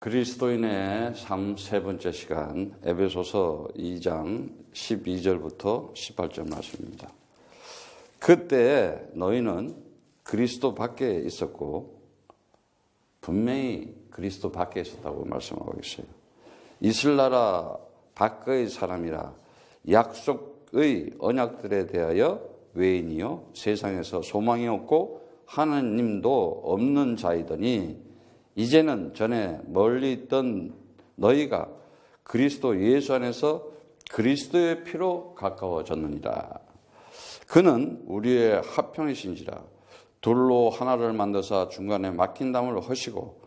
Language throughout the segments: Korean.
그리스도인의 삶 세 번째 시간, 에베소서 2장 12절부터 18절 말씀입니다. 그때 너희는 그리스도 밖에 있었고, 분명히 그리스도 밖에 있었다고 말씀하고 있어요. 있을 나라 밖의 사람이라 약속의 언약들에 대하여 외인이요 세상에서 소망이 없고 하나님도 없는 자이더니 이제는 전에 멀리 있던 너희가 그리스도 예수 안에서 그리스도의 피로 가까워졌느니라. 그는 우리의 합형이신지라 돌로 하나를 만드사 중간에 막힌 담을 허시고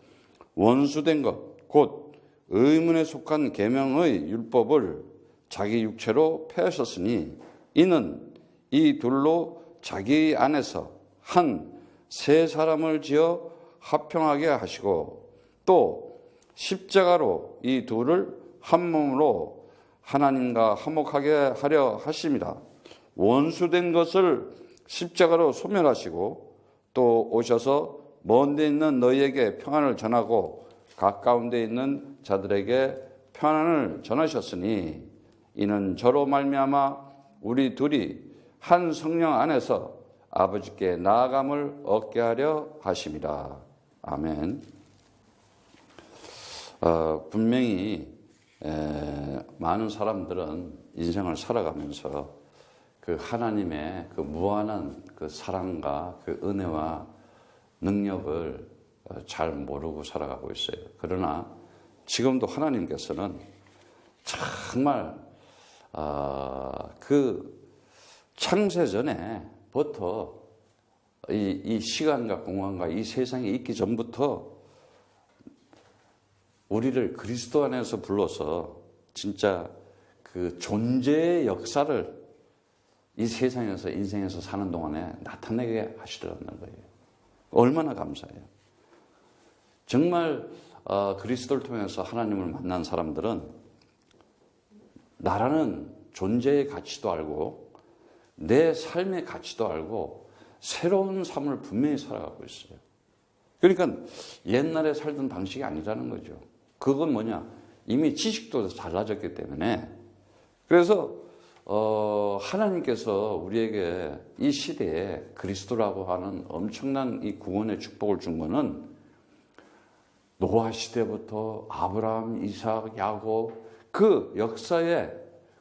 원수된 것 곧 의문에 속한 계명의 율법을 자기 육체로 폐하셨으니 이는 이 둘로 자기 안에서 한 새 사람을 지어 합형하게 하시고 또 십자가로 이 둘을 한 몸으로 하나님과 화목하게 하려 하심이라. 원수된 것을 십자가로 소멸하시고 또 오셔서 먼 데 있는 너희에게 평안을 전하고 가까운 데 있는 자들에게 평안을 전하셨으니 이는 저로 말미암아 우리 둘이 한 성령 안에서 아버지께 나아감을 얻게 하려 하심이라. 아멘. 분명히 많은 사람들은 인생을 살아가면서 그 하나님의 그 무한한 그 사랑과 그 은혜와 능력을 잘 모르고 살아가고 있어요. 그러나 지금도 하나님께서는 정말 그 창세 전에부터 이 시간과 공간과 이 세상에 있기 전부터 우리를 그리스도 안에서 불러서 진짜 그 존재의 역사를 이 세상에서 인생에서 사는 동안에 나타내게 하시려는 거예요. 얼마나 감사해요. 정말 그리스도를 통해서 하나님을 만난 사람들은 나라는 존재의 가치도 알고 내 삶의 가치도 알고 새로운 삶을 분명히 살아가고 있어요. 그러니까 옛날에 살던 방식이 아니라는 거죠. 그건 뭐냐? 이미 지식도 달라졌기 때문에. 그래서 하나님께서 우리에게 이 시대에 그리스도라고 하는 엄청난 이 구원의 축복을 준 거는 노아 시대부터 아브라함, 이삭, 야곱 그 역사의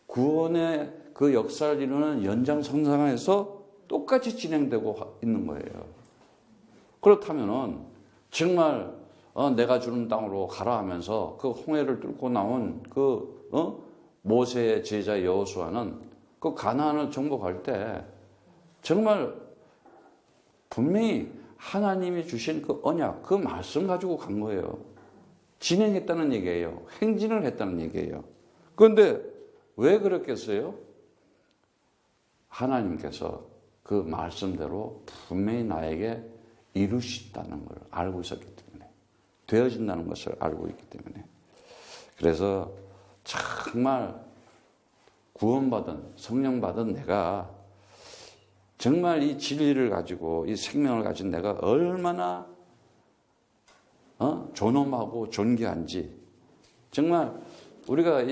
구원의 그 역사를 이루는 연장선상에서 똑같이 진행되고 있는 거예요. 그렇다면은 정말 내가 주는 땅으로 가라 하면서 그 홍해를 뚫고 나온 그 모세의 제자 여호수아는 그 가나안을 정복할 때 정말 분명히 하나님이 주신 그 언약, 그 말씀 가지고 간 거예요. 진행했다는 얘기예요. 행진을 했다는 얘기예요. 그런데 왜 그랬겠어요? 하나님께서 그 말씀대로 분명히 나에게 이루시다는 걸 알고 있었기 때문에, 되어진다는 것을 알고 있기 때문에. 그래서 정말 구원받은, 성령받은 내가 정말 이 진리를 가지고 이 생명을 가진 내가 얼마나 존엄하고 존귀한지, 정말 우리가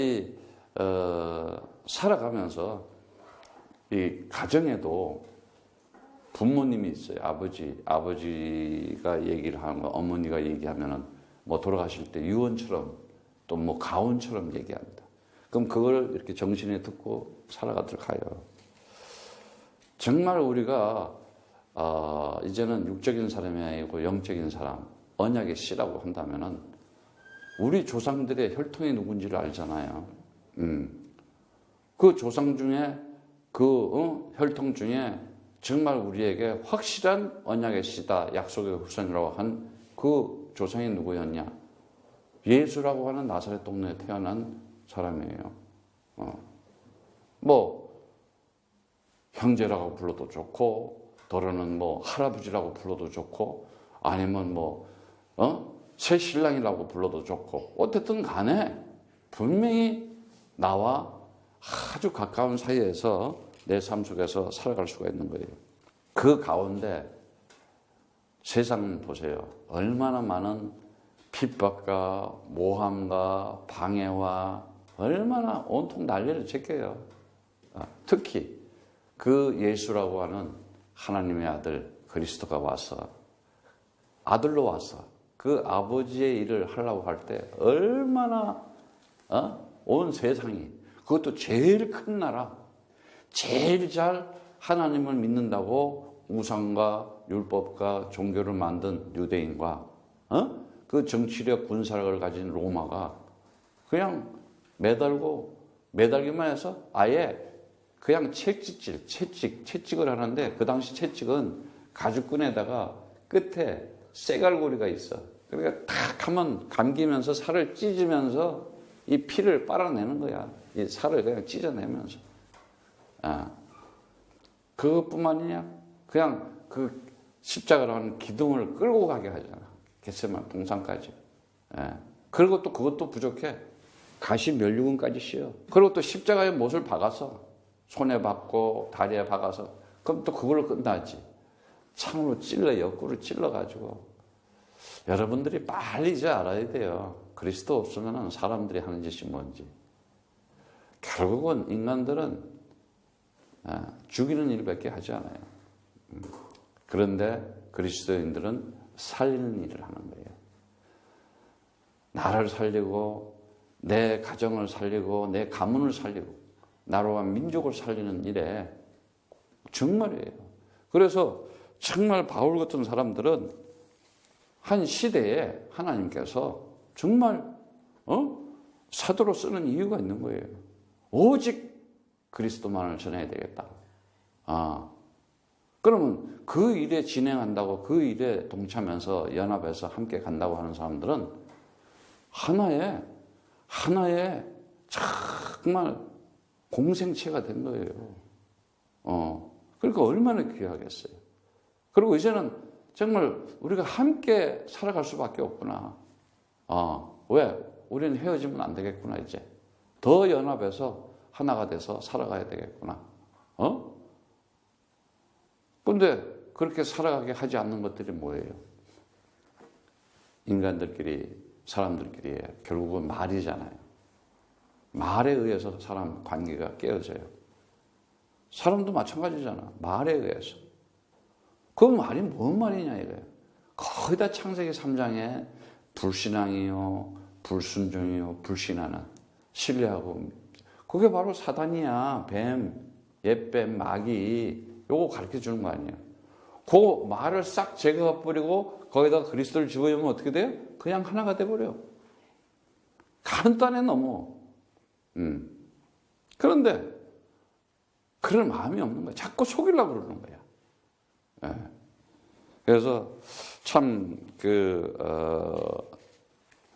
살아가면서 이 가정에도 부모님이 있어요. 아버지가 얘기를 하는 거, 어머니가 얘기하면은 뭐 돌아가실 때 유언처럼 또 뭐 가훈처럼 얘기합니다. 그럼 그걸 이렇게 정신에 듣고 살아가도록 하여. 정말 우리가 이제는 육적인 사람이 아니고 영적인 사람, 언약의 씨라고 한다면은 우리 조상들의 혈통이 누군지를 알잖아요. 그 조상 중에 그 혈통 중에 정말 우리에게 확실한 언약의 씨다, 약속의 후손이라고 한 그 조상이 누구였냐? 예수라고 하는 나사렛 동네에 태어난 사람이에요. 뭐 형제라고 불러도 좋고, 더러는 뭐 할아버지라고 불러도 좋고, 아니면 뭐 새 신랑이라고 불러도 좋고, 어쨌든 간에 분명히 나와 아주 가까운 사이에서 내 삶 속에서 살아갈 수가 있는 거예요. 그 가운데 세상 보세요. 얼마나 많은 핍박과 모함과 방해와 얼마나 온통 난리를 제껴요. 특히 그 예수라고 하는 하나님의 아들 그리스도가 와서 아들로 와서 그 아버지의 일을 하려고 할 때 얼마나 온 세상이, 그것도 제일 큰 나라, 제일 잘 하나님을 믿는다고 우상과 율법과 종교를 만든 유대인과 그 정치력 군사력을 가진 로마가 그냥 매달기만 해서 아예 그냥 채찍을 하는데, 그 당시 채찍은 가죽끈에다가 끝에 쇠갈고리가 있어. 그러니까 탁 하면 감기면서 살을 찢으면서 이 피를 빨아내는 거야. 이 살을 그냥 찢어내면서. 그것뿐만이냐? 그냥 그 십자가라는 기둥을 끌고 가게 하잖아. 겟세마네 동산까지. 그리고 또 그것도 부족해. 가시 면류관까지 씌워. 그리고 또 십자가에 못을 박아서 손에 박고 다리에 박아서, 그럼 또 그걸로 끝나지. 창으로 옆구리를 찔러가지고. 여러분들이 빨리 이제 알아야 돼요. 그리스도 없으면 사람들이 하는 짓이 뭔지. 결국은 인간들은 죽이는 일밖에 하지 않아요. 그런데 그리스도인들은 살리는 일을 하는 거예요. 나를 살리고 내 가정을 살리고 내 가문을 살리고 나라와 민족을 살리는 일에 정말이에요. 그래서 정말 바울 같은 사람들은 한 시대에 하나님께서 정말 사도로 쓰는 이유가 있는 거예요. 오직 그리스도만을 전해야 되겠다. 그러면 그 일에 진행한다고, 그 일에 동참해서 연합해서 함께 간다고 하는 사람들은 하나의 정말 공생체가 된 거예요. 그러니까 얼마나 귀하겠어요. 그리고 이제는 정말 우리가 함께 살아갈 수밖에 없구나. 왜? 우리는 헤어지면 안 되겠구나, 이제. 더 연합해서 하나가 돼서 살아가야 되겠구나. 근데 그렇게 살아가게 하지 않는 것들이 뭐예요? 인간들끼리, 사람들끼리 결국은 말이잖아요. 말에 의해서 사람 관계가 깨어져요. 사람도 마찬가지잖아. 말에 의해서. 그 말이 뭔 말이냐 이거예요. 거의 다 창세기 3장에 불신앙이요, 불순종이요, 불신하는, 신뢰하고, 그게 바로 사단이야. 뱀, 옛뱀, 마귀, 요거 가르쳐 주는 거 아니에요. 그 말을 싹 제거해 버리고 거기다 그리스도를 집어넣으면 어떻게 돼요? 그냥 하나가 돼버려. 간단해 너무. 그런데 그럴 마음이 없는 거야. 자꾸 속이려고 그러는 거야. 그래서 참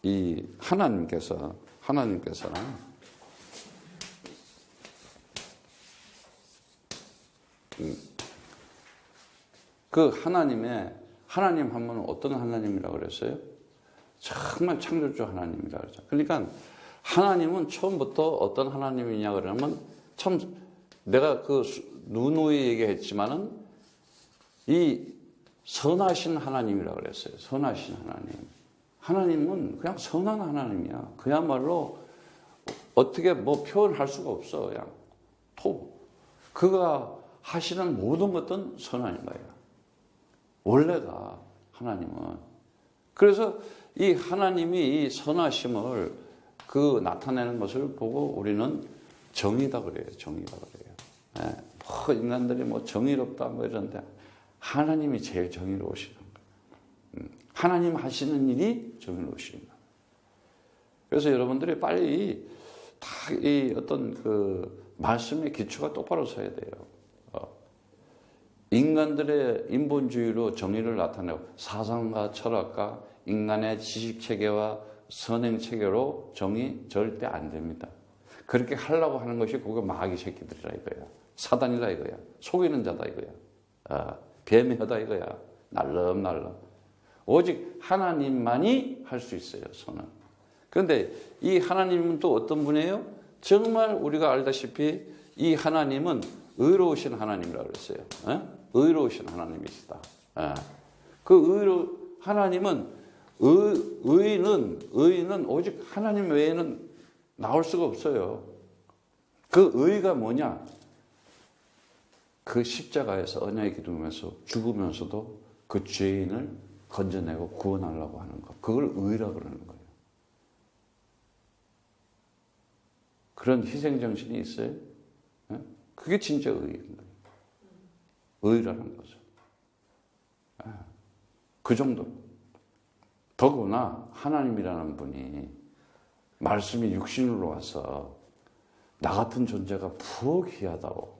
이 하나님께서는 그 하나님 하면 어떤 하나님이라고 그랬어요? 정말 창조주 하나님이라고 그러죠. 그러니까 하나님은 처음부터 어떤 하나님이냐 그러면, 참 내가 누누이 얘기했지만은 이 선하신 하나님이라고 그랬어요. 선하신 하나님. 하나님은 그냥 선한 하나님이야. 그야말로 어떻게 표현할 수가 없어. 그냥 그가 하시는 모든 것은 선한 거예요. 원래가 하나님은. 그래서 이 하나님이 이 선하심을 나타내는 것을 보고 우리는 정의다 그래요. 정의다 그래요. 인간들이 정의롭다 이런데 하나님이 제일 정의로우시는 거예요. 하나님 하시는 일이 정의로우시는 거예요. 그래서 여러분들이 빨리 다 이 어떤 말씀의 기초가 똑바로 서야 돼요. 인간들의 인본주의로 정의를 나타내고 사상과 철학과 인간의 지식체계와 선행체계로 정의 절대 안 됩니다. 그렇게 하려고 하는 것이 그거 마귀 새끼들이라 이거야. 사단이라 이거야. 속이는 자다 이거야. 뱀이다 이거야. 날름날름. 오직 하나님만이 할 수 있어요. 선은. 그런데 이 하나님은 또 어떤 분이에요? 정말 우리가 알다시피 이 하나님은 의로우신 하나님이라고 그랬어요. 의로우신 하나님이시다. 하나님은 의인은 오직 하나님 외에는 나올 수가 없어요. 그 의가 뭐냐? 그 십자가에서 언약의 기둥에서 죽으면서도 그 죄인을 건져내고 구원하려고 하는 것. 그걸 의라고 그러는 거예요. 그런 희생정신이 있어요? 그게 진짜 의인 거예요. 의라는 거죠. 그 정도. 더구나 하나님이라는 분이 말씀이 육신으로 와서 나 같은 존재가 부어 귀하다고.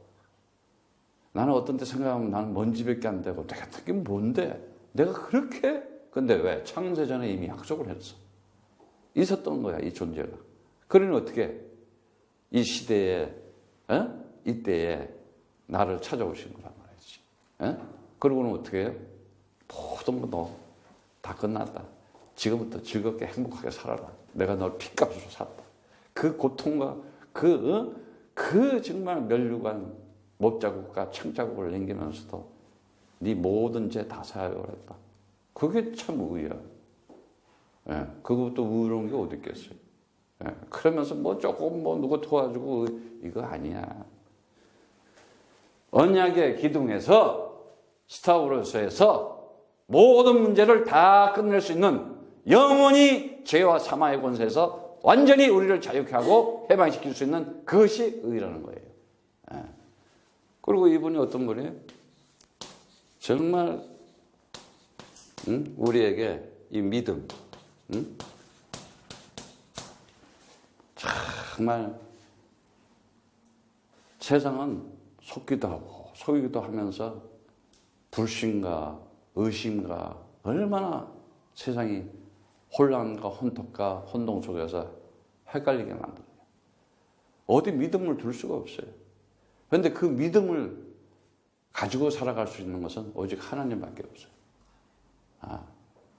나는 어떤 때 생각하면 나는 먼지밖에 안 되고 내가 그게 뭔데? 내가 그렇게? 근데 왜? 창세전에 이미 약속을 했어. 있었던 거야, 이 존재가. 그러니 어떻게? 이 시대에, 이때에 나를 찾아오신 거란 말이지. 그러고는 어떻게 해요? 모든 거 너 다 끝났다. 지금부터 즐겁게 행복하게 살아라. 내가 널 핏값으로 샀다. 그 고통과 그 정말 멸류관 못자국과 창자국을 남기면서도 네 모든 죄 다 사하려고 했다. 그게 참 의야. 그것도 의로운 게 어디 있겠어요. 그러면서 뭐 조금 뭐 누구 도와주고 이거 아니야. 언약의 기둥에서 스타워로서에서 모든 문제를 다 끝낼 수 있는 영원히 죄와 사망의 권세에서 완전히 우리를 자유케 하고 해방시킬 수 있는 그것이 의라는 거예요. 그리고 이분이 어떤 분이에요? 정말 우리에게 이 믿음, 정말 세상은 속기도 하고 속이기도 하면서 불신과 의심과 얼마나 세상이 혼란과 혼탁과 혼동 속에서 헷갈리게 만들어요. 어디 믿음을 둘 수가 없어요. 그런데 그 믿음을 가지고 살아갈 수 있는 것은 오직 하나님밖에 없어요.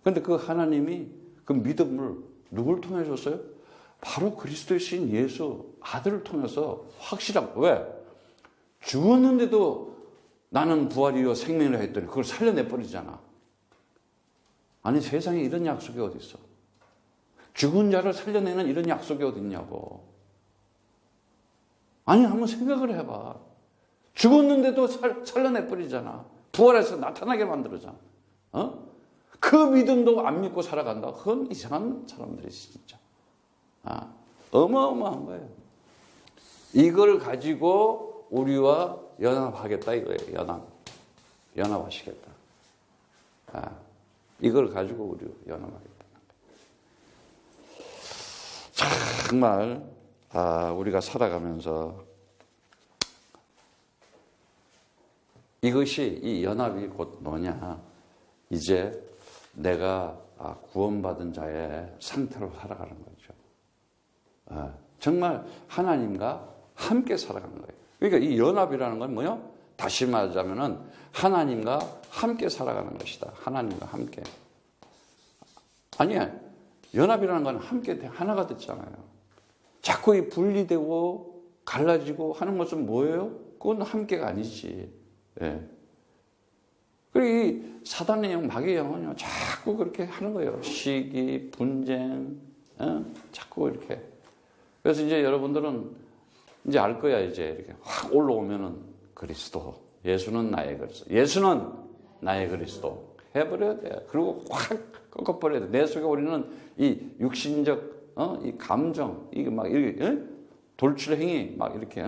그런데 그 하나님이 그 믿음을 누굴 통해 줬어요? 바로 그리스도의 신 예수 아들을 통해서 확실하고. 왜? 죽었는데도 나는 부활이요 생명이라 했더니 그걸 살려내버리잖아. 아니 세상에 이런 약속이 어디 있어? 죽은 자를 살려내는 이런 약속이 어디 있냐고. 아니 한번 생각을 해봐. 죽었는데도 살려내버리잖아. 부활해서 나타나게 만들어잖아. 그 믿음도 안 믿고 살아간다. 그건 이상한 사람들이지 진짜. 어마어마한 거예요. 이걸 가지고 우리와 연합하겠다 이거예요. 연합하시겠다. 이걸 가지고 우리 연합하겠다. 정말 우리가 살아가면서 이것이 이 연합이 곧 뭐냐? 이제 내가 구원받은 자의 상태로 살아가는 거죠. 정말 하나님과 함께 살아가는 거예요. 그러니까 이 연합이라는 건 뭐요? 다시 말하자면은 하나님과 함께 살아가는 것이다. 하나님과 함께. 아니야. 연합이라는 건 함께 하나가 됐잖아요. 자꾸 이 분리되고 갈라지고 하는 것은 뭐예요? 그건 함께가 아니지. 그리고 이 사단의 영, 마귀의 영은요, 자꾸 그렇게 하는 거예요. 시기, 분쟁, 자꾸 이렇게. 그래서 이제 여러분들은 이제 알 거야, 이제 이렇게 확 올라오면은 그리스도. 예수는 나의 그리스도. 예수는 나의 그리스도. 해버려야 돼. 그리고 확 꺾어버려야 돼. 내 속에 우리는 이 육신적, 이 감정, 이게 막 이렇게, 돌출행위, 막 이렇게,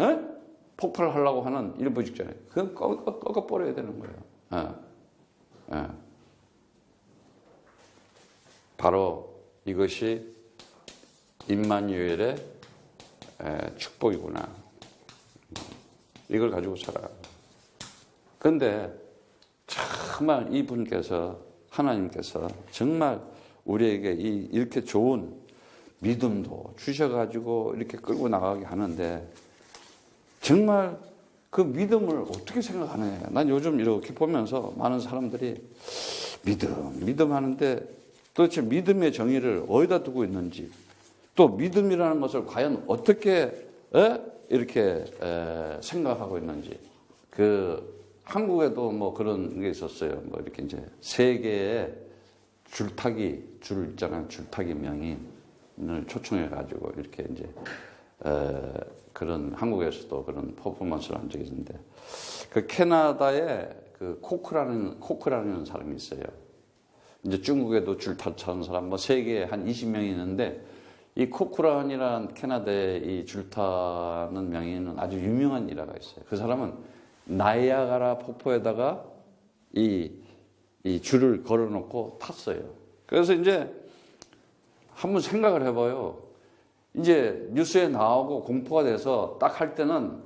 폭발하려고 하는 일부 직전에. 그건 꺾어버려야 되는 거예요. 바로 이것이 임마누엘의 축복이구나. 이걸 가지고 살아. 그런데 정말 이분께서 하나님께서 정말 우리에게 이렇게 좋은 믿음도 주셔가지고 이렇게 끌고 나가게 하는데 정말 그 믿음을 어떻게 생각하느냐. 난 요즘 이렇게 보면서 많은 사람들이 믿음 하는데 도대체 믿음의 정의를 어디다 두고 있는지, 또 믿음이라는 것을 과연 어떻게 이렇게 생각하고 있는지. 그 한국에도 뭐 그런 게 있었어요. 뭐 이렇게 이제 세계의 줄 있잖아요. 줄타기 명인을 초청해가지고 이렇게 이제 그런 한국에서도 그런 퍼포먼스를 한 적이 있는데 그 캐나다에 그 코크라는 사람이 있어요. 이제 중국에도 줄 타는 사람 뭐 세계에 한 20명이 있는데 이 코크란이라는 캐나다의 이 줄타는 명인은 아주 유명한 일화가 있어요. 그 사람은 나이아가라 폭포에다가 이 줄을 걸어놓고 탔어요. 그래서 이제 한번 생각을 해봐요. 이제 뉴스에 나오고 공포가 돼서 딱 할 때는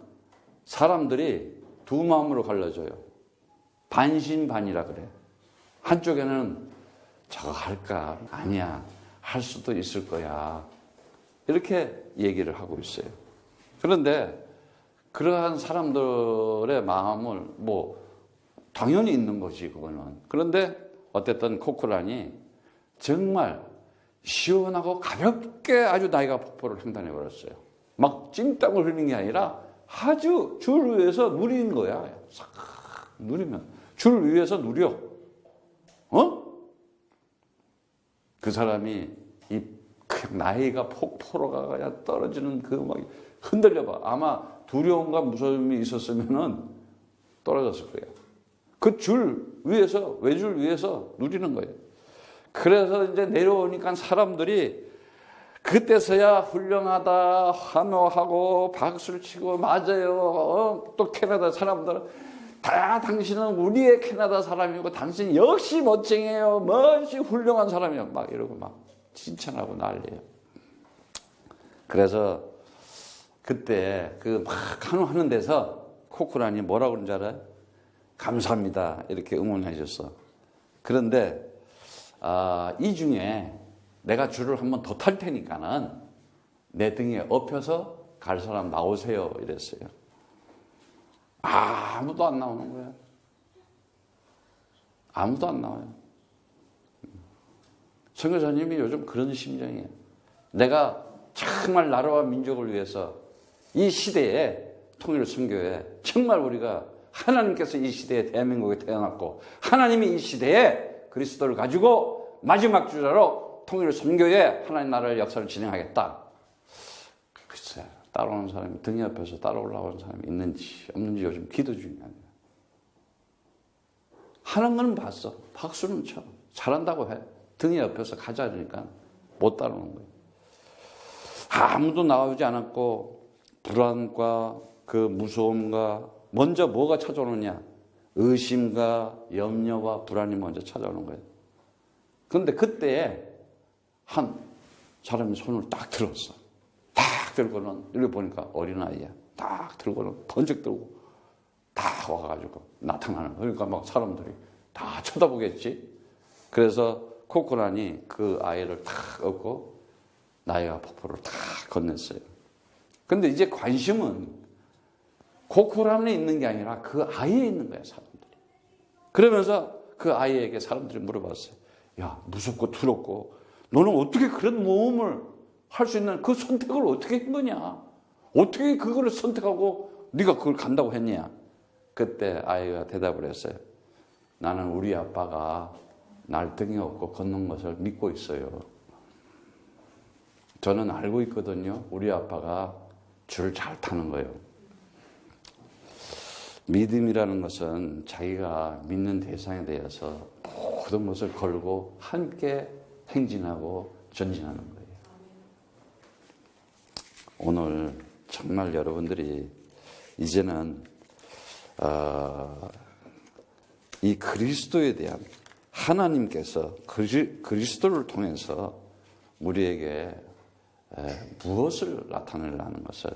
사람들이 두 마음으로 갈라져요. 반신반의라 그래. 한쪽에는 저거 할까? 아니야. 할 수도 있을 거야. 이렇게 얘기를 하고 있어요. 그런데 그러한 사람들의 마음을 뭐 당연히 있는 거지 그거는. 그런데 어쨌든 코크란이 정말 시원하고 가볍게 아주 나이가 폭포를 횡단해 버렸어요. 막 찜땀을 흘리는 게 아니라 아주 줄 위에서 누리는 거야. 싹 누리면 줄 위에서 누려. 그 사람이 이 나이가 폭포로 가야 떨어지는 그 막 흔들려봐. 아마 두려움과 무서움이 있었으면은 떨어졌을 거예요. 그 줄 위에서 외줄 위에서 누리는 거예요. 그래서 이제 내려오니까 사람들이 그때서야 훌륭하다 환호하고 박수를 치고 맞아요. 또 캐나다 사람들은 당신은 우리의 캐나다 사람이고 당신 역시 멋쟁이에요. 멋지 훌륭한 사람이에요. 막 이러고 막 칭찬하고 난리예요. 그래서 그때 그 막 환호하는 데서 코크란이 뭐라고 그러는지 알아요? 감사합니다. 이렇게 응원해 줬어. 그런데 이 중에 내가 줄을 한번 더 탈 테니까는 내 등에 엎혀서 갈 사람 나오세요. 이랬어요. 아무도 안 나오는 거예요. 아무도 안 나와요. 선교사님이 요즘 그런 심정이에요. 내가 정말 나라와 민족을 위해서 이 시대에 통일 선교에 정말 우리가 하나님께서 이 시대에 대한민국에 태어났고 하나님이 이 시대에 그리스도를 가지고 마지막 주자로 통일 선교에 하나님 나라의 역사를 진행하겠다. 글쎄 따라오는 사람이 등에 옆에서 따라올라오는 사람이 있는지 없는지 요즘 기도 중이야. 하는 건 봤어. 박수는 쳐. 잘한다고 해. 등에 옆에서 가자 그러니까 못 따라오는 거예요. 아무도 나오지 않았고 불안과 그 무서움과 먼저 뭐가 찾아오느냐? 의심과 염려와 불안이 먼저 찾아오는 거예요. 그런데 그때 한 사람이 손을 딱 들었어. 딱 들고는 여기 보니까 어린아이야. 딱 들고는 번쩍 들고 다 와가지고 나타나는 거예요. 그러니까 막 사람들이 다 쳐다보겠지. 그래서 코크란이 그 아이를 탁 업고 나이가 폭포를 탁 건넸어요. 근데 이제 관심은 코크란에 있는 게 아니라 그 아이에 있는 거야, 사람들이. 그러면서 그 아이에게 사람들이 물어봤어요. 야, 무섭고 두렵고 너는 어떻게 그런 모험을 할 수 있는 그 선택을 어떻게 한 거냐? 어떻게 그거를 선택하고 네가 그걸 간다고 했냐? 그때 아이가 대답을 했어요. 나는 우리 아빠가 날 등에 업고 걷는 것을 믿고 있어요. 저는 알고 있거든요. 우리 아빠가 줄을 잘 타는 거예요. 믿음이라는 것은 자기가 믿는 대상에 대해서 모든 것을 걸고 함께 행진하고 전진하는 거예요. 오늘 정말 여러분들이 이제는 이 그리스도에 대한 하나님께서 그리스도를 통해서 우리에게 무엇을 나타내려는 것을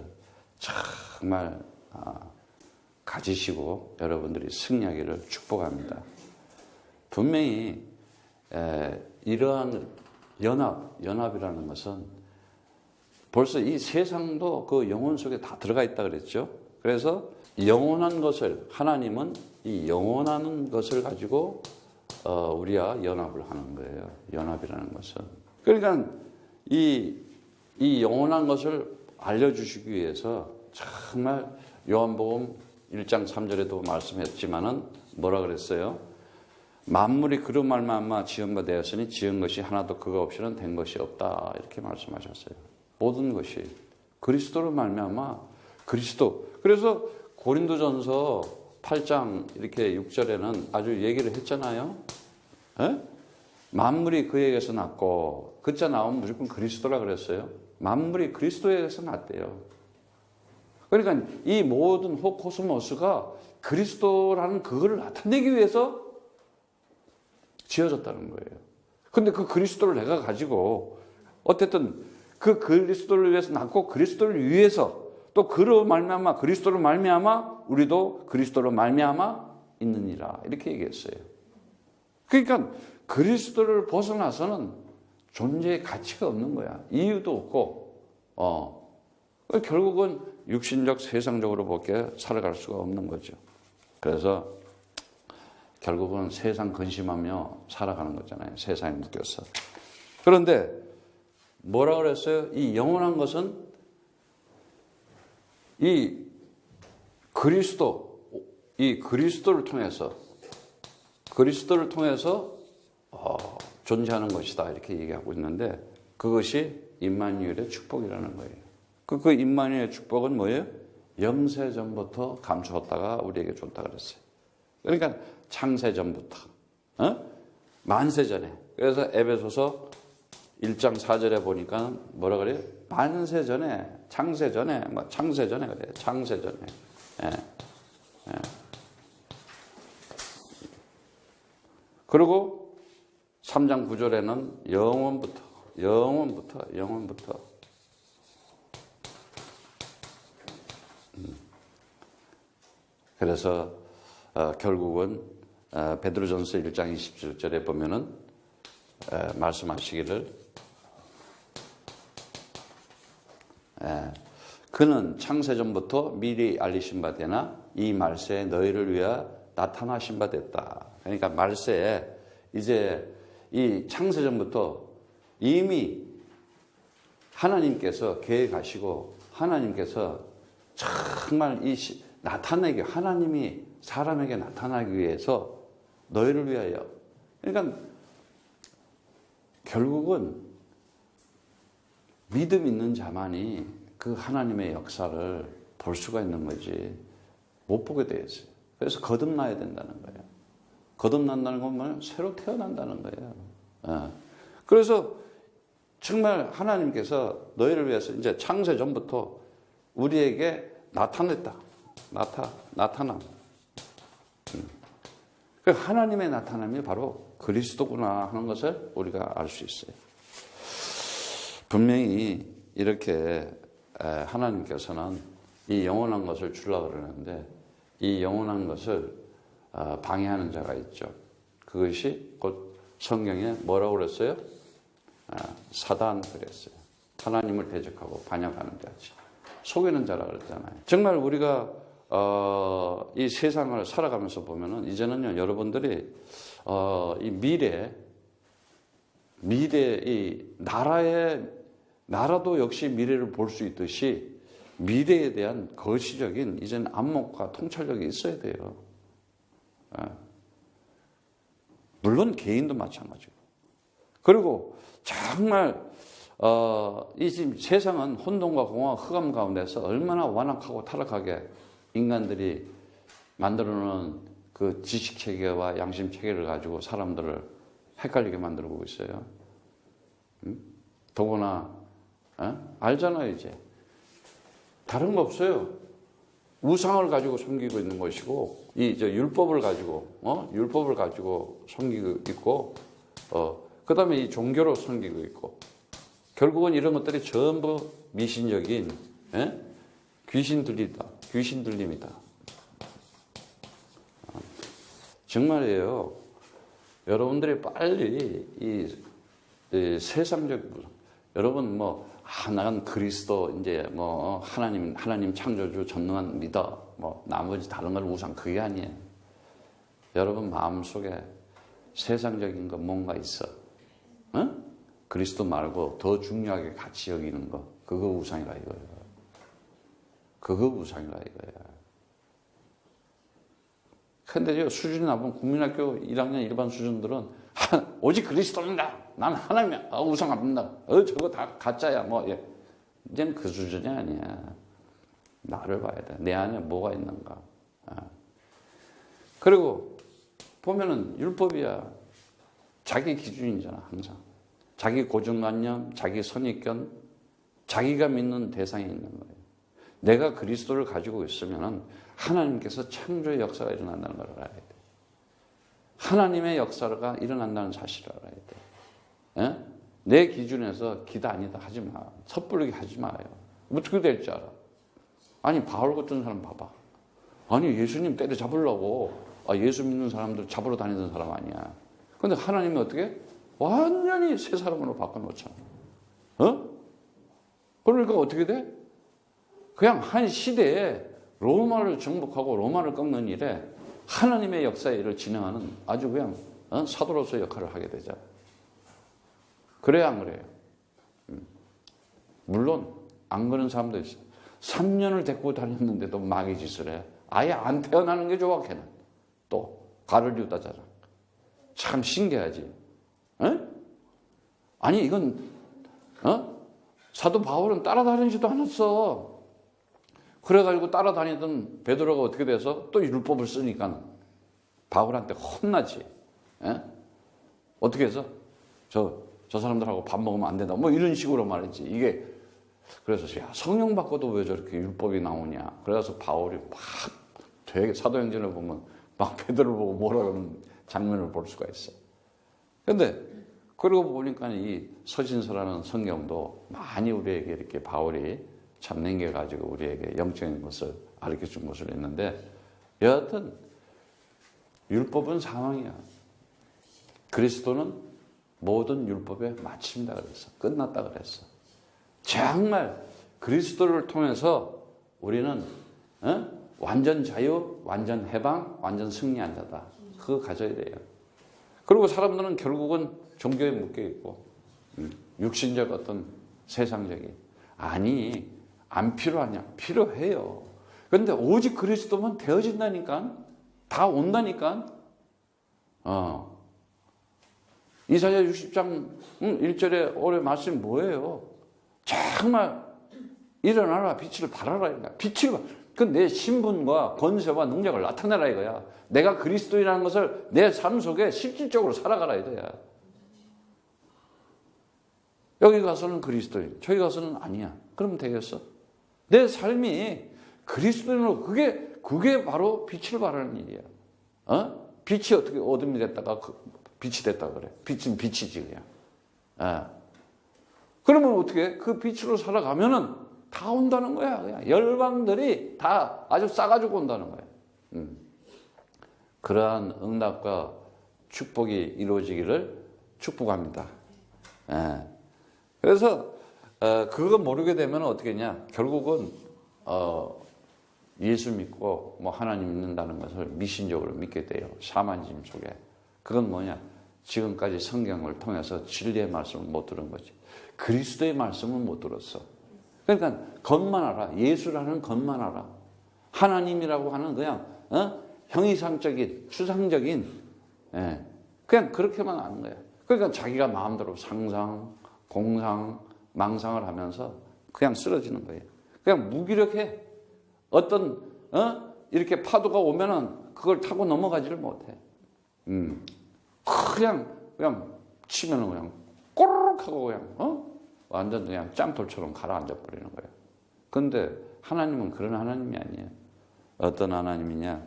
정말 가지시고 여러분들이 승리하기를 축복합니다. 분명히 이러한 연합이라는 것은 벌써 이 세상도 그 영혼 속에 다 들어가 있다 그랬죠. 그래서 영원한 것을 하나님은 이 영원한 것을 가지고 우리와 연합을 하는 거예요. 연합이라는 것은. 그러니까 이 영원한 것을 알려주시기 위해서 정말 요한복음 1장 3절에도 말씀했지만은 뭐라 그랬어요? 만물이 그로 말미암아 지은 바 되었으니 지은 것이 하나도 그가 없이는 된 것이 없다. 이렇게 말씀하셨어요. 모든 것이 그리스도로 말미암아 그리스도. 그래서 고린도전서 8장 이렇게 6절에는 아주 얘기를 했잖아요. 에? 만물이 그에게서 났고 그자 나오면 무조건 그리스도라 그랬어요. 만물이 그리스도에게서 났대요. 그러니까 이 모든 코스모스가 그리스도라는 그거를 나타내기 위해서 지어졌다는 거예요. 근데 그 그리스도를 내가 가지고 어쨌든 그 그리스도를 위해서 낳고 그리스도를 위해서 또 그로 말미암아 그리스도로 말미암아 우리도 그리스도로 말미암아 있느니라 이렇게 얘기했어요. 그러니까 그리스도를 벗어나서는 존재의 가치가 없는 거야. 이유도 없고 결국은 육신적 세상적으로 밖에 살아갈 수가 없는 거죠. 그래서 결국은 세상 근심하며 살아가는 거잖아요. 세상에 묶여서. 그런데 뭐라 그랬어요? 이 영원한 것은 이 그리스도를 통해서 존재하는 것이다. 이렇게 얘기하고 있는데 그것이 임마누엘의 축복이라는 거예요. 그 임마누엘의 축복은 뭐예요? 영세전부터 감추었다가 우리에게 줬다 그랬어요. 그러니까 창세전부터 만세전에. 그래서 에베소서 1장 4절에 보니까 뭐라 그래요? 만세전에, 창세전에, 창세전에 그래요. 창세전에. 그리고 3장 9절에는 영원부터. 그래서 결국은 베드로전서 1장 27절에 보면은 말씀하시기를 그는 창세전부터 미리 알리신 바 되나 이 말세에 너희를 위하여 나타나신 바 됐다. 그러니까 말세에 이제 이 창세전부터 이미 하나님께서 계획하시고 하나님께서 정말 나타내기 하나님이 사람에게 나타나기 위해서 너희를 위하여. 그러니까 결국은 믿음 있는 자만이 그 하나님의 역사를 볼 수가 있는 거지 못 보게 되어 있어요. 그래서 거듭나야 된다는 거예요. 거듭난다는 건 뭐예요? 새로 태어난다는 거예요. 그래서 정말 하나님께서 너희를 위해서 이제 창세 전부터 우리에게 나타냈다. 나타남. 하나님의 나타남이 바로 그리스도구나 하는 것을 우리가 알 수 있어요. 분명히 이렇게 하나님께서는 이 영원한 것을 주려고 그러는데 이 영원한 것을 방해하는 자가 있죠. 그것이 곧 성경에 뭐라고 그랬어요? 사단 그랬어요. 하나님을 대적하고 반역하는 자지. 속이는 자라 그랬잖아요. 정말 우리가 이 세상을 살아가면서 보면은 이제는요 여러분들이 이 미래 이 나라도 역시 미래를 볼 수 있듯이 미래에 대한 거시적인 이제는 안목과 통찰력이 있어야 돼요. 물론 개인도 마찬가지고. 그리고 정말 이 지금 세상은 혼돈과 공허와 흑암 가운데서 얼마나 완악하고 타락하게 인간들이 만들어놓은 그 지식 체계와 양심 체계를 가지고 사람들을 헷갈리게 만들고 있어요. 더구나 알잖아요. 이제 다른 거 없어요. 우상을 가지고 섬기고 있는 것이고 율법을 가지고 섬기고 있고 그다음에 이 종교로 섬기고 있고 결국은 이런 것들이 전부 미신적인 귀신 들림이다. 정말이에요. 여러분들이 빨리 이 세상적 여러분 나는 그리스도 이제 하나님 창조주 전능한 믿어 나머지 다른 걸 우상 그게 아니에요. 여러분 마음속에 세상적인 거 뭔가 있어. 그리스도 말고 더 중요하게 가치 여기는 거 그거 우상이라 이거예요. 그거 우상이라 이거야. 근데 수준이 나쁜 국민학교 1학년 일반 수준들은 오직 그리스도입니다. 난 하나님 우상 안 합니다. 저거 다 가짜야. 뭐 예. 이제는 그 수준이 아니야. 나를 봐야 돼. 내 안에 뭐가 있는가. 그리고 보면은 율법이야. 자기 기준이잖아, 항상. 자기 고정관념, 자기 선입견, 자기가 믿는 대상이 있는 거예요. 내가 그리스도를 가지고 있으면은 하나님께서 창조의 역사가 일어난다는 걸 알아야 돼. 하나님의 역사가 일어난다는 사실을 알아야 돼. 예? 내 기준에서 기다 아니다 하지 마. 섣부르게 하지 마요. 어떻게 될 줄 알아? 아니 바울 같은 사람 봐봐. 아니 예수님 때려잡으려고 예수 믿는 사람들 잡으러 다니던 사람 아니야. 근데 하나님이 어떻게? 완전히 새 사람으로 바꿔놓잖아. 그러니까 어떻게 돼? 그냥 한 시대에 로마를 정복하고 로마를 꺾는 일에 하나님의 역사의 일을 진행하는 아주 그냥 사도로서의 역할을 하게 되잖아. 그래야 안 그래요? 물론 안 그런 사람도 있어. 3년을 데리고 다녔는데도 마귀 짓을 해. 아예 안 태어나는 게 좋아 걔는. 또 가르류다잖아. 참 신기하지. 아니 이건 사도 바울은 따라다니지도 않았어. 그래가지고 따라다니던 베드로가 어떻게 돼서 또 율법을 쓰니까 바울한테 혼나지. 어떻게 해서 저 사람들하고 밥 먹으면 안 된다. 뭐 이런 식으로 말했지. 이게 그래서 야 성령 받고도 왜 저렇게 율법이 나오냐. 그래서 바울이 막 되게 사도행전을 보면 막 베드로를 보고 뭐라 그러는 장면을 볼 수가 있어. 근데 그러고 보니까 이 서신서라는 성경도 많이 우리에게 이렇게 바울이 참 남겨가지고 우리에게 영적인 것을 가르쳐 준 것을 했는데 여하튼 율법은 상황이야. 그리스도는 모든 율법의 마침이다 그랬어. 끝났다 그랬어. 정말 그리스도를 통해서 우리는 완전 자유, 완전 해방, 완전 승리한 자다. 그거 가져야 돼요. 그리고 사람들은 결국은 종교에 묶여 있고 육신적 어떤 세상적인 아니 안 필요하냐? 필요해요. 그런데 오직 그리스도만 되어진다니까. 다 온다니까. 이사야 60장 1절에 올해 말씀이 뭐예요? 정말 일어나라 빛을 발하라. 빛을 그 내 신분과 권세와 능력을 나타내라 이거야. 내가 그리스도인이라는 것을 내 삶 속에 실질적으로 살아가라 이거야. 여기 가서는 그리스도인, 저기 가서는 아니야. 그러면 되겠어? 내 삶이 그리스도인으로 그게 바로 빛을 발하는 일이야. 빛이 어떻게 어둠이 됐다가 빛이 됐다 그래. 빛은 빛이지 그냥. 그러면 어떻게 그 빛으로 살아가면은 다 온다는 거야. 그냥 열방들이 다 아주 싸가지고 온다는 거야. 그러한 응답과 축복이 이루어지기를 축복합니다. 그래서 그거 모르게 되면 어떻게 했냐? 결국은 예수 믿고 뭐 하나님 믿는다는 것을 미신적으로 믿게 돼요. 샤머니즘 속에. 그건 뭐냐? 지금까지 성경을 통해서 진리의 말씀을 못 들은 거지. 그리스도의 말씀을 못 들었어. 그러니까 것만 알아. 예수라는 것만 알아. 하나님이라고 하는 그냥 형이상적인 추상적인 그냥 그렇게만 아는 거야. 그러니까 자기가 마음대로 상상, 공상, 망상을 하면서 그냥 쓰러지는 거예요. 그냥 무기력해. 어떤 이렇게 파도가 오면은 그걸 타고 넘어가지를 못해. 그냥 치면은 그냥 꼬르륵 하고 그냥 완전 그냥 짱돌처럼 가라앉아 버리는 거예요. 근데 하나님은 그런 하나님이 아니에요. 어떤 하나님이냐?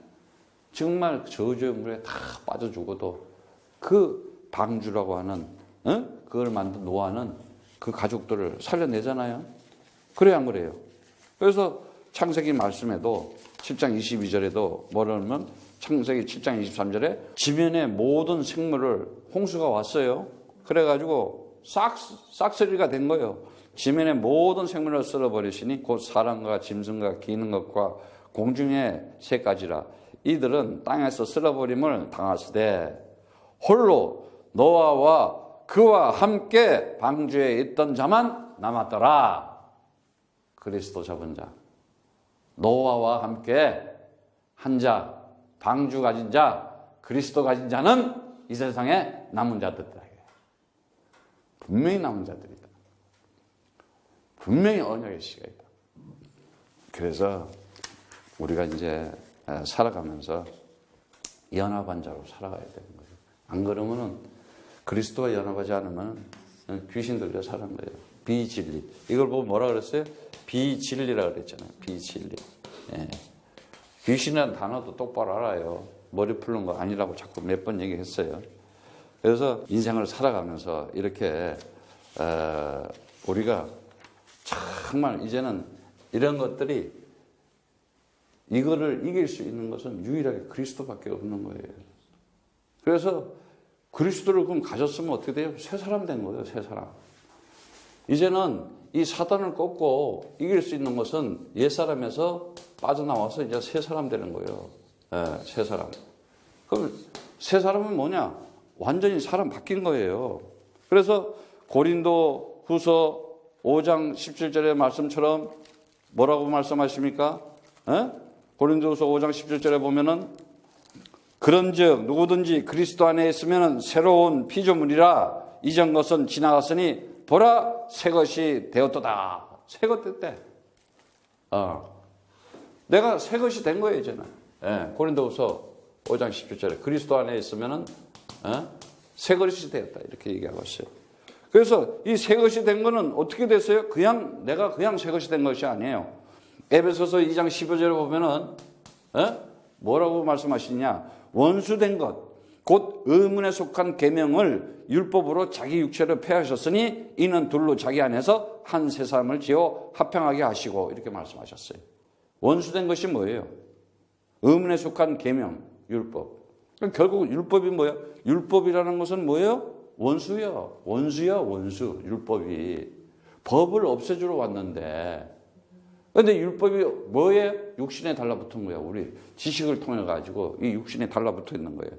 정말 저주의 물에 다 빠져 죽어도 그 방주라고 하는 그걸 만든 노아는 그 가족들을 살려내잖아요. 그래야 안 그래요? 그래서 창세기 말씀에도 7장 22절에도 뭐라면 창세기 7장 23절에 지면의 모든 생물을 홍수가 왔어요. 그래가지고 싹쓸이가 된 거예요. 지면의 모든 생물을 쓸어버리시니 곧 사람과 짐승과 기는 것과 공중의 새까지라. 이들은 땅에서 쓸어버림을 당하시되 홀로 노아와 그와 함께 방주에 있던 자만 남았더라. 그리스도 잡은 자. 노아와 함께 한 자, 방주 가진 자, 그리스도 가진 자는 이 세상에 남은 자들이다. 분명히 남은 자들이다. 분명히 언약의 시가 있다. 그래서 우리가 이제 살아가면서 연합한 자로 살아가야 되는 거예요. 안 그러면은 그리스도와 연합하지 않으면 귀신 들려 사는 거예요. 비진리. 이걸 보고 뭐라 그랬어요? 비진리라 그랬잖아요. 비진리. 예. 귀신이라는 단어도 똑바로 알아요. 머리 푸는 거 아니라고 자꾸 몇 번 얘기했어요. 그래서 인생을 살아가면서 이렇게 우리가 정말 이제는 이런 것들이 이거를 이길 수 있는 것은 유일하게 그리스도밖에 없는 거예요. 그래서 그리스도를 그럼 가졌으면 어떻게 돼요? 새 사람 된 거예요. 새 사람. 이제는 이 사단을 꺾고 이길 수 있는 것은 옛사람에서 빠져나와서 이제 새 사람 되는 거예요. 예, 새 사람. 그럼 새 사람은 뭐냐? 완전히 사람 바뀐 거예요. 그래서 고린도 후서 5장 17절의 말씀처럼 뭐라고 말씀하십니까? 예? 고린도 후서 5장 17절에 보면은 그런즉 누구든지 그리스도 안에 있으면 새로운 피조물이라 이전 것은 지나갔으니 보라 새 것이 되었도다. 새 것 됐대. 내가 새 것이 된 거예요 이제는. 예, 고린도후서 5장 17절에 그리스도 안에 있으면은 새 것이 되었다 이렇게 얘기하고 있어요. 그래서 이 새 것이 된 거는 어떻게 됐어요? 내가 그냥 새 것이 된 것이 아니에요. 에베소서 2장 15절에 보면은 뭐라고 말씀하시냐? 원수된 것 곧 의문에 속한 계명을 율법으로 자기 육체를 폐하셨으니 이는 둘로 자기 안에서 한 새 사람을 지어 합평하게 하시고 이렇게 말씀하셨어요. 원수된 것이 뭐예요? 의문에 속한 계명, 율법. 결국 율법이 뭐예요? 율법이라는 것은 뭐예요? 원수요. 원수. 율법이. 법을 없애주러 왔는데. 근데 율법이 뭐예요? 육신에 달라붙은 거야. 우리 지식을 통해 가지고 이 육신에 달라붙어 있는 거예요.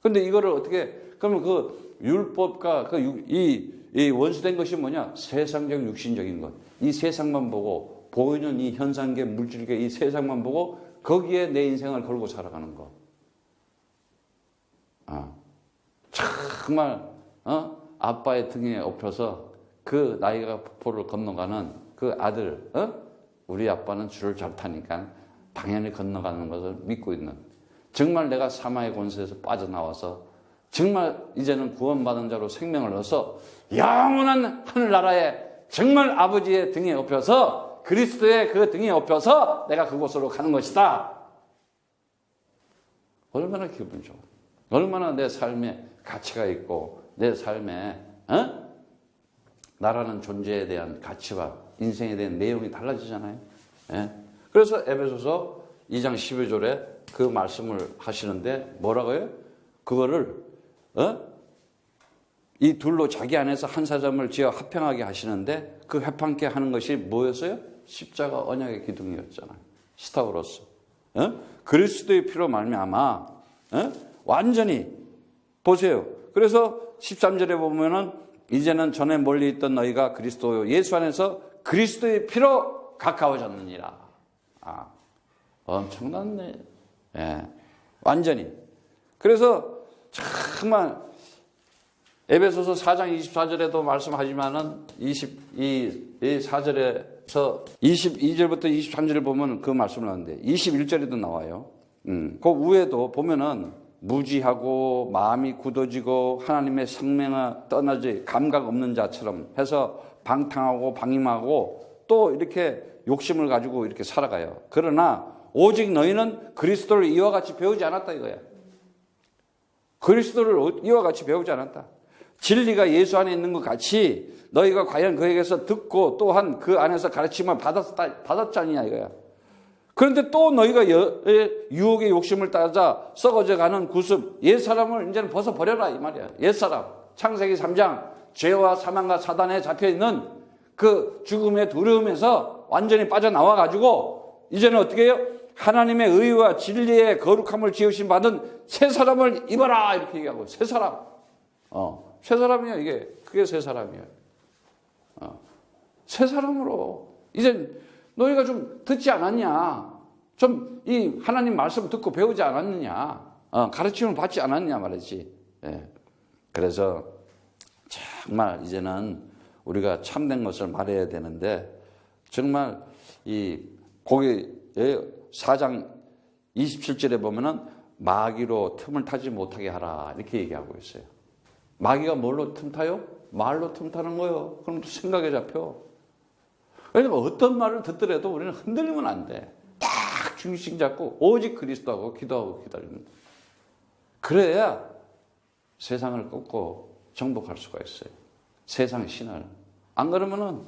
근데 이거를 어떻게, 그러면 그 율법과 이 원수된 것이 뭐냐? 세상적 육신적인 것. 이 세상만 보고, 보이는 이 현상계, 물질계 이 세상만 보고 거기에 내 인생을 걸고 살아가는 거. 정말, 아빠의 등에 업혀서 그 나이가 폭포를 건너가는 그 아들, 우리 아빠는 줄을 잘 타니까 당연히 건너가는 것을 믿고 있는, 정말 내가 사마의 권세에서 빠져나와서 정말 이제는 구원받은 자로 생명을 얻어서 영원한 하늘나라에 정말 아버지의 등에 업혀서 그리스도의 그 등에 업혀서 내가 그곳으로 가는 것이다. 얼마나 기분 좋아. 얼마나 내 삶에 가치가 있고 내 삶에 나라는 존재에 대한 가치와 인생에 대한 내용이 달라지잖아요. 예? 그래서 에베소서 2장 12절에 그 말씀을 하시는데 뭐라고요? 그거를 이 둘로 자기 안에서 한 사람을 지어 합평하게 하시는데 그 합평케 하는 것이 뭐였어요? 십자가 언약의 기둥이었잖아요. 스타우로스. 그리스도의 피로 말미암아 완전히 보세요. 그래서 13절에 보면은 이제는 전에 멀리 있던 너희가 그리스도 예수 안에서 그리스도의 피로 가까워졌느니라. 엄청났네. 예, 완전히. 그래서 정말 에베소서 4장 24절에도 말씀하지만은 4절에서 22절부터 23절을 보면 그 말씀을 하는데 21절에도 나와요. 그 위에도 보면은 무지하고 마음이 굳어지고 하나님의 성명을 떠나지 감각 없는 자처럼 해서 방탕하고 방임하고 또 이렇게 욕심을 가지고 이렇게 살아가요. 그러나 오직 너희는 그리스도를 이와 같이 배우지 않았다 이거야. 그리스도를 이와 같이 배우지 않았다. 진리가 예수 안에 있는 것 같이 너희가 과연 그에게서 듣고 또한 그 안에서 가르침을 받았잖냐 이거야. 그런데 또 너희가 유혹의 욕심을 따라 썩어져가는 구습 옛사람을 이제는 벗어버려라 이 말이야. 옛사람. 창세기 3장 죄와 사망과 사단에 잡혀있는 그 죽음의 두려움에서 완전히 빠져나와가지고 이제는 어떻게 해요? 하나님의 의와 진리의 거룩함을 지으신 받은 새 사람을 입어라 이렇게 얘기하고 새 사람. 새 사람이야 이게. 그게 새 사람이야. 새 사람으로 이제 너희가 좀 듣지 않았냐? 좀 이 하나님 말씀 듣고 배우지 않았느냐, 가르침을 받지 않았냐 말이지. 예. 그래서 정말 이제는 우리가 참된 것을 말해야 되는데, 정말 이 거기 4장 27절에 보면은 마귀로 틈을 타지 못하게 하라 이렇게 얘기하고 있어요. 마귀가 뭘로 틈타요? 말로 틈타는 거예요. 그럼 또 생각에 잡혀. 그러니까 어떤 말을 듣더라도 우리는 흔들리면 안 돼. 딱 중심 잡고 오직 그리스도하고 기도하고 기다리는 거예요. 그래야 세상을 꺾고 정복할 수가 있어요. 세상 신을. 안 그러면은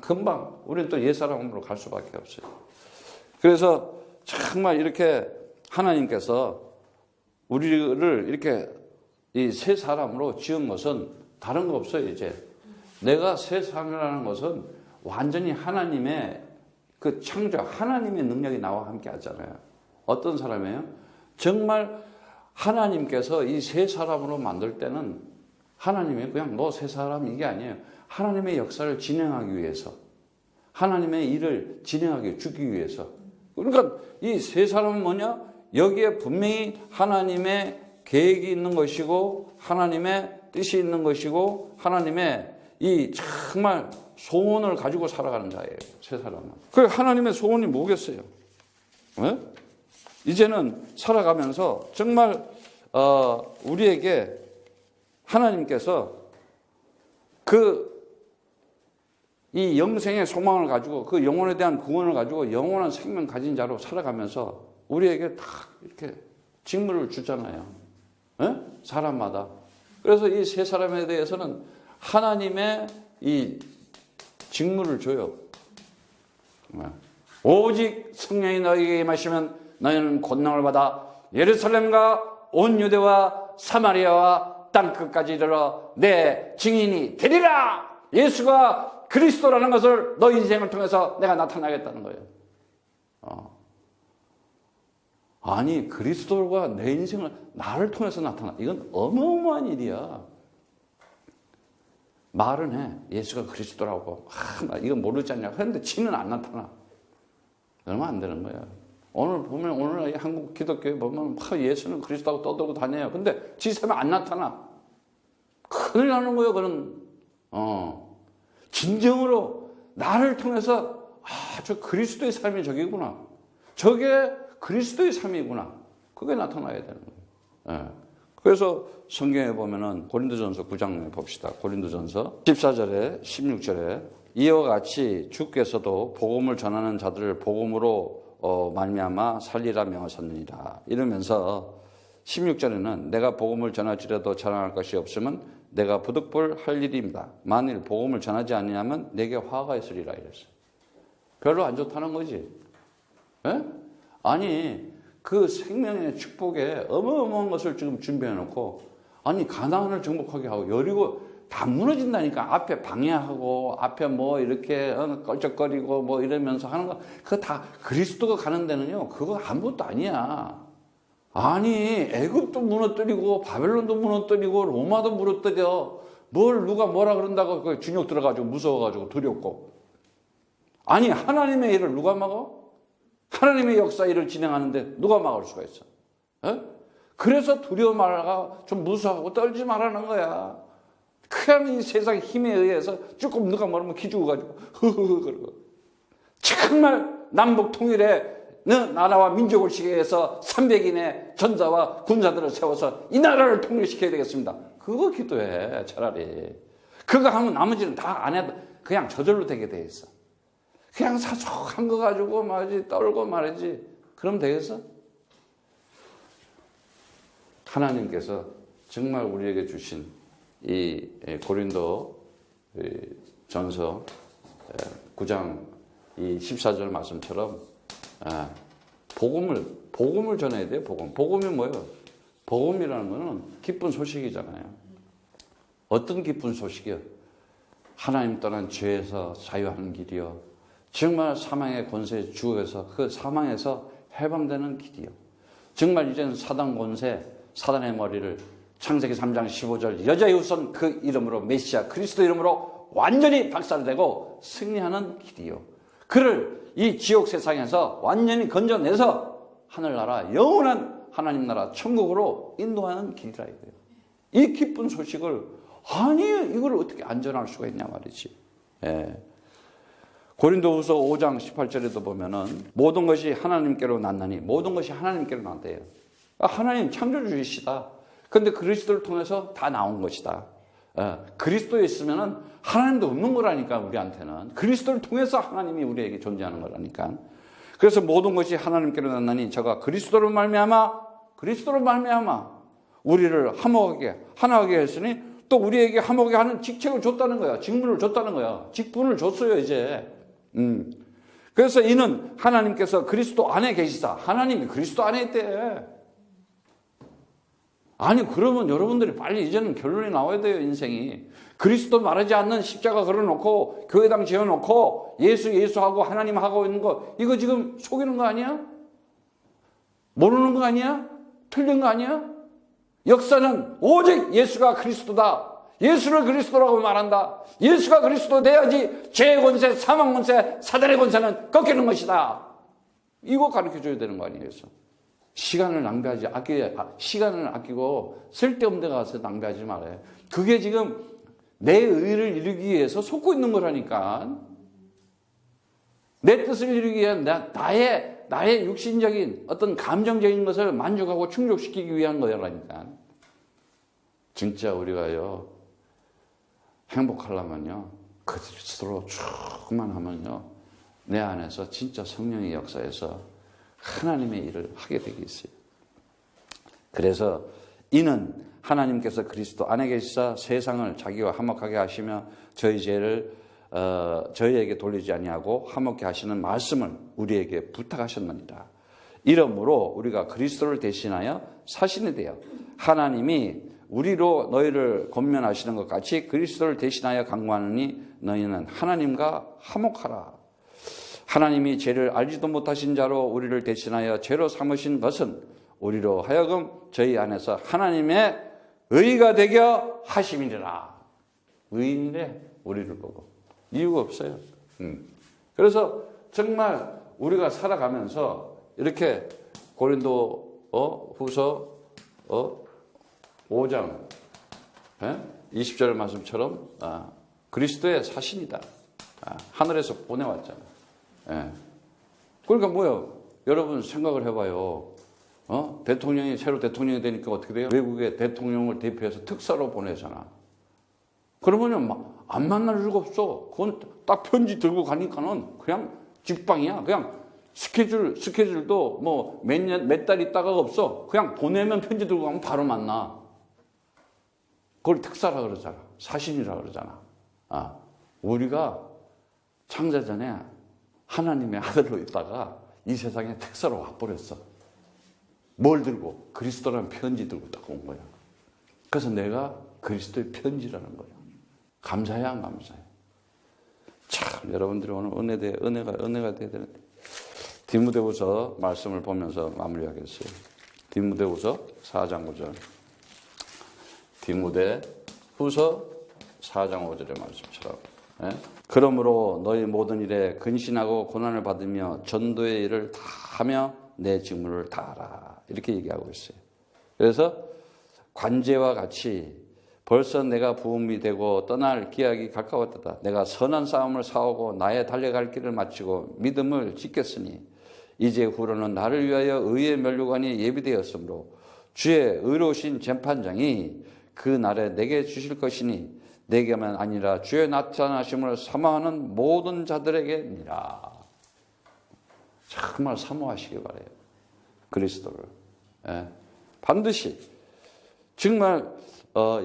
금방 우리는 또 옛사람으로 갈 수밖에 없어요. 그래서 정말 이렇게 하나님께서 우리를 이렇게 이 새 사람으로 지은 것은 다른 거 없어요. 이제 내가 새 사람이라는 것은 완전히 하나님의 그 창조, 하나님의 능력이 나와 함께 하잖아요. 어떤 사람이에요? 정말 하나님께서 이 새 사람으로 만들 때는 하나님이 그냥 너 새 사람 이게 아니에요. 하나님의 역사를 진행하기 위해서, 하나님의 일을 진행하기 주기 위해서. 그러니까 이 새 사람은 뭐냐? 여기에 분명히 하나님의 계획이 있는 것이고 하나님의 뜻이 있는 것이고 하나님의 이 정말 소원을 가지고 살아가는 자예요. 새 사람은. 그 하나님의 소원이 뭐겠어요? 네? 이제는 살아가면서 정말 우리에게 하나님께서 이 영생의 소망을 가지고 그 영혼에 대한 구원을 가지고 영원한 생명 가진 자로 살아가면서 우리에게 다 이렇게 직무를 주잖아요. 네? 사람마다. 그래서 이 세 사람에 대해서는 하나님의 이 직무를 줘요. 오직 성령이 너희에게 임하시면 너희는 권능을 받아 예루살렘과 온 유대와 사마리아와 땅끝까지 이르러 내 증인이 되리라. 예수가 그리스도라는 것을 너희 인생을 통해서 내가 나타나겠다는 거예요. 아니 그리스도가 내 인생을 나를 통해서 나타나. 이건 어마어마한 일이야. 말은 해. 예수가 그리스도라고. 나 이건 모르지 않냐. 그런데 지는 안 나타나. 그러면 안 되는 거야. 오늘 보면 오늘 한국 기독교에 보면 예수는 그리스도하고 떠들고 다녀요. 근데 지 삶에 안 나타나. 큰일 나는 거예요. 그런 진정으로 나를 통해서 저 그리스도의 삶이 저기구나. 저게 그리스도의 삶이구나. 그게 나타나야 되는 거예요. 예. 그래서 성경에 보면은 고린도전서 9장에 봅시다. 고린도전서 14절에 16절에 이와 같이 주께서도 복음을 전하는 자들을 복음으로 말미암아 살리라 명하셨느니라. 이러면서 16절에는 내가 복음을 전할지라도 자랑할 것이 없으면 내가 부득불 할 일입니다. 만일 복음을 전하지 아니하면 내게 화가 있으리라 이랬어요. 별로 안 좋다는 거지. 예? 아니 그 생명의 축복에 어마어마한 것을 지금 준비해 놓고 아니 가나안을 정복하게 하고 여리고 다 무너진다니까. 앞에 방해하고 앞에 뭐 이렇게 껄쩍거리고 뭐 이러면서 하는 거 그거 다 그리스도가 가는 데는요 그거 아무것도 아니야. 아니 애굽도 무너뜨리고 바벨론도 무너뜨리고 로마도 무너뜨려. 뭘 누가 뭐라 그런다고 그 준욕 들어가지고 무서워가지고 두렵고. 아니 하나님의 일을 누가 막어? 하나님의 역사 일을 진행하는데 누가 막을 수가 있어? 에? 그래서 두려워 말아가 좀 무서워하고 떨지 말라는 거야. 그냥 이 세상 힘에 의해서 조금 누가 말하면 기죽어가지고 흐흐흐 그러고. 정말 남북 통일에 나라와 민족을 시키기 위해서 300인의 전사와 군사들을 세워서 이 나라를 통일시켜야 되겠습니다. 그거 기도해 차라리. 그거 하면 나머지는 다 안 해도 그냥 저절로 되게 돼 있어. 그냥 사소한 거 가지고 말이지 떨고 말이지 그럼 되겠어? 하나님께서 정말 우리에게 주신 이 고린도 전서 9장 이 14절 말씀처럼 복음을 전해야 돼요. 복음이 뭐예요? 복음이라는 거는 기쁜 소식이잖아요. 어떤 기쁜 소식이요? 하나님 떠난 죄에서 자유하는 길이요. 정말 사망의 권세에 주어서 그 사망에서 해방되는 길이요. 정말 이제는 사단 권세, 사단의 머리를 창세기 3장 15절 여자의 후손 그 이름으로 메시아 그리스도 이름으로 완전히 박살내고 승리하는 길이요. 그를 이 지옥 세상에서 완전히 건져내서 하늘나라, 영원한 하나님 나라 천국으로 인도하는 길이라 이거예요. 이 기쁜 소식을 이걸 어떻게 안전할 수가 있냐 말이지. 예. 고린도후서 5장 18절에도 보면은 모든 것이 하나님께로 났나니 모든 것이 하나님께로 났대요. 하나님 창조주이시다. 근데 그리스도를 통해서 다 나온 것이다. 그리스도에 있으면은 하나님도 없는 거라니까. 우리한테는 그리스도를 통해서 하나님이 우리에게 존재하는 거라니까. 그래서 모든 것이 하나님께로 났나니 저가 그리스도로 말미암아 우리를 화목하게 하나하게 했으니 또 우리에게 화목하게 하는 직책을 줬다는 거야. 직분을 줬다는 거야. 직분을 줬어요 이제. 그래서 이는 하나님께서 그리스도 안에 계시다. 하나님이 그리스도 안에 있대. 아니 그러면 여러분들이 빨리 이제는 결론이 나와야 돼요. 인생이 그리스도 말하지 않는 십자가 걸어놓고 교회당 지어놓고 예수하고 하나님 하고 있는 거, 이거 지금 속이는 거 아니야? 모르는 거 아니야? 틀린 거 아니야? 역사는 오직 예수가 그리스도다. 예수를 그리스도라고 말한다. 예수가 그리스도 돼야지 죄의 권세, 사망 권세, 사단의 권세는 꺾이는 것이다. 이거 가르쳐줘야 되는 거 아니에요? 시간을 시간을 아끼고 쓸데없는 데 가서 낭비하지 말아요. 그게 지금 내 의를 이루기 위해서 속고 있는 거라니까. 내 뜻을 이루기 위한 나의 육신적인 어떤 감정적인 것을 만족하고 충족시키기 위한 거라니까. 진짜 우리가요, 행복하려면요, 그리스도로 쭉만 하면요, 내 안에서 진짜 성령의 역사에서 하나님의 일을 하게 되게 있어요. 그래서 이는 하나님께서 그리스도 안에 계시사 세상을 자기와 화목하게 하시며 저희 죄를 저희에게 돌리지 아니하고 화목케 하시는 말씀을 우리에게 부탁하셨느니라. 이러므로 우리가 그리스도를 대신하여 사신이 되어 하나님이 우리로 너희를 권면하시는 것 같이 그리스도를 대신하여 간구하느니 너희는 하나님과 화목하라. 하나님이 죄를 알지도 못하신 자로 우리를 대신하여 죄로 삼으신 것은 우리로 하여금 저희 안에서 하나님의 의가 되게 하심이니라. 의인이래, 우리를 보고. 이유가 없어요. 그래서 정말 우리가 살아가면서 이렇게 고린도 후서 5장 20절 말씀처럼 그리스도의 사신이다. 하늘에서 보내왔잖아. 그러니까 뭐예요? 여러분 생각을 해봐요. 대통령이 새로 대통령이 되니까 어떻게 돼요? 외국에 대통령을 대표해서 특사로 보내잖아. 그러면요, 안 만날 수가 없어. 그건 딱 편지 들고 가니까는 그냥 직방이야. 그냥 스케줄도 뭐 몇 달 있다가 없어. 그냥 보내면 편지 들고 가면 바로 만나. 그걸 특사라 그러잖아. 사신이라 그러잖아. 우리가 창자전에 하나님의 아들로 있다가 이 세상에 특사로 와버렸어. 뭘 들고? 그리스도라는 편지 들고 딱 온 거야. 그래서 내가 그리스도의 편지라는 거야. 감사해, 안 감사해? 참, 여러분들이 오늘 은혜가 돼야 되는데. 디모데후서 말씀을 보면서 마무리하겠어요. 디모데후서 4장 5절. 디모데후서 4장 5절의 말씀처럼. 그러므로 너희 모든 일에 근신하고 고난을 받으며 전도의 일을 다 하며 내 직무를 다하라. 이렇게 얘기하고 있어요. 그래서 관제와 같이 벌써 내가 부음이 되고 떠날 기약이 가까웠다. 내가 선한 싸움을 싸우고 나의 달려갈 길을 마치고 믿음을 지켰으니 이제 후로는 나를 위하여 의의 면류관이 예비되었으므로 주의 의로우신 재판장이 그 날에 내게 주실 것이니 내게만 아니라 주의 나타나심을 사모하는 모든 자들에게니라. 정말 사모하시기 바라요. 그리스도를. 반드시 정말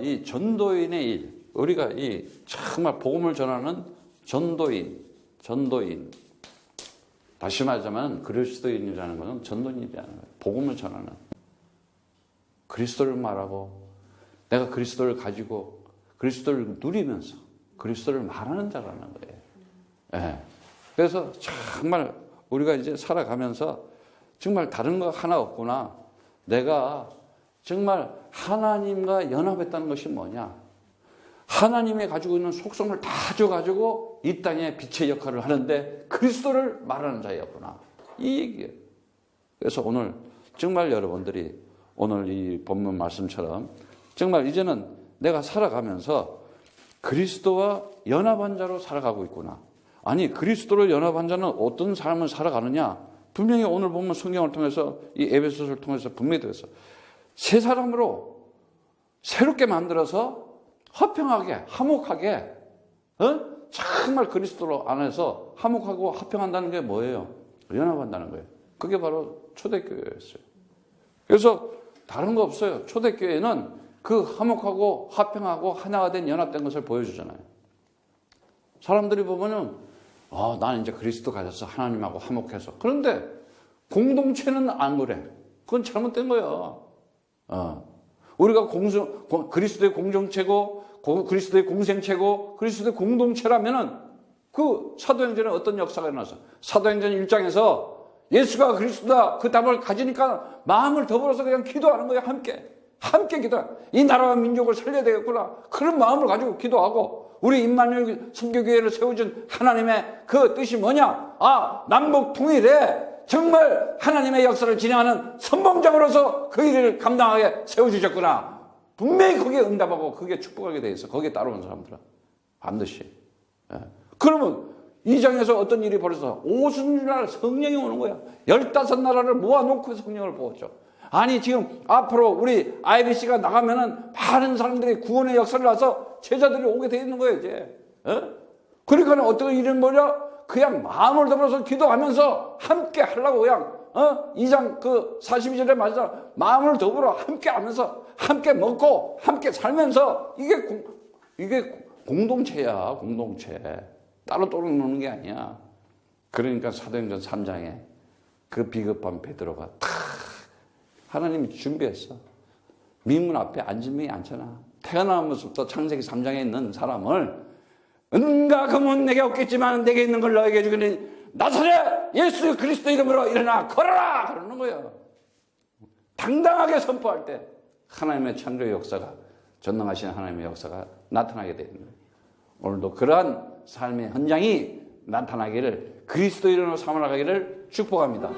이 전도인의 일, 우리가 이 정말 복음을 전하는 전도인. 다시 말하자면 그리스도인이라는 것은 전도인이라는 거예요. 복음을 전하는. 그리스도를 말하고 내가 그리스도를 가지고 그리스도를 누리면서 그리스도를 말하는 자라는 거예요. 그래서 정말 우리가 이제 살아가면서 정말 다른 거 하나 없구나. 내가 정말 하나님과 연합했다는 것이 뭐냐? 하나님이 가지고 있는 속성을 다 가져가지고 이 땅에 빛의 역할을 하는데 그리스도를 말하는 자였구나. 이 얘기예요. 그래서 오늘 정말 여러분들이 오늘 이 본문 말씀처럼 정말 이제는 내가 살아가면서 그리스도와 연합한 자로 살아가고 있구나. 아니, 그리스도를 연합한 자는 어떤 삶을 살아가느냐? 분명히 오늘 보면 성경을 통해서 이 에베소서를 통해서 분명히 되었어. 새 사람으로 새롭게 만들어서 화평하게, 화목하게, 정말 그리스도로 안에서 화목하고 화평한다는 게 뭐예요? 연합한다는 거예요. 그게 바로 초대교회였어요. 그래서 다른 거 없어요. 초대교회는 그 화목하고 화평하고 하나가 된 연합된 것을 보여주잖아요. 사람들이 보면은 나는 이제 그리스도 가져서 하나님하고 화목해서. 그런데 공동체는 안 그래. 그건 잘못된 거야. 우리가 그리스도의 공동체고 그리스도의 공생체고 그리스도의 공동체라면은 그 사도행전에 어떤 역사가 일어나서 사도행전 1장에서 예수가 그리스도다 그 답을 가지니까 마음을 더불어서 그냥 기도하는 거야. 함께 기도해. 이 나라와 민족을 살려야 되겠구나. 그런 마음을 가지고 기도하고 우리 임마누엘 선교교회를 세워준 하나님의 그 뜻이 뭐냐? 남북 통일에 정말 하나님의 역사를 진행하는 선봉장으로서 그 일을 감당하게 세워주셨구나. 분명히 거기에 응답하고 그게 축복하게 돼 있어. 거기에 따라온 사람들은 반드시. 그러면 이 장에서 어떤 일이 벌어서 오순절 성령이 오는 거야. 15나라를 모아놓고 성령을 부었죠. 아니 지금 앞으로 우리 IBC가 나가면은 많은 사람들이 구원의 역사를 나서 제자들이 오게 돼 있는 거예요 이제. 그러니까 어떤 일은 뭐냐? 그냥 마음을 더불어서 기도하면서 함께 하려고 그냥 2장 그 42절에 맞아 마음을 더불어 함께 하면서 함께 먹고 함께 살면서 이게 공동체야. 공동체. 따로 노는 게 아니야. 그러니까 사도행전 3장에 그 비겁한 베드로가 하나님이 준비했어. 민문 앞에 앉은 명이 않잖아. 태어나면서부터 창세기 3장에 있는 사람을 은과 금은 내게 없겠지만 내게 있는 걸 너에게 주기니 나사렛 예수 그리스도 이름으로 일어나 걸어라 그러는 거예요. 당당하게 선포할 때 하나님의 창조의 역사가 전능하신 하나님의 역사가 나타나게 되는 거예요. 오늘도 그러한 삶의 현장이 나타나기를 그리스도 이름으로 삼아나가기를 축복합니다.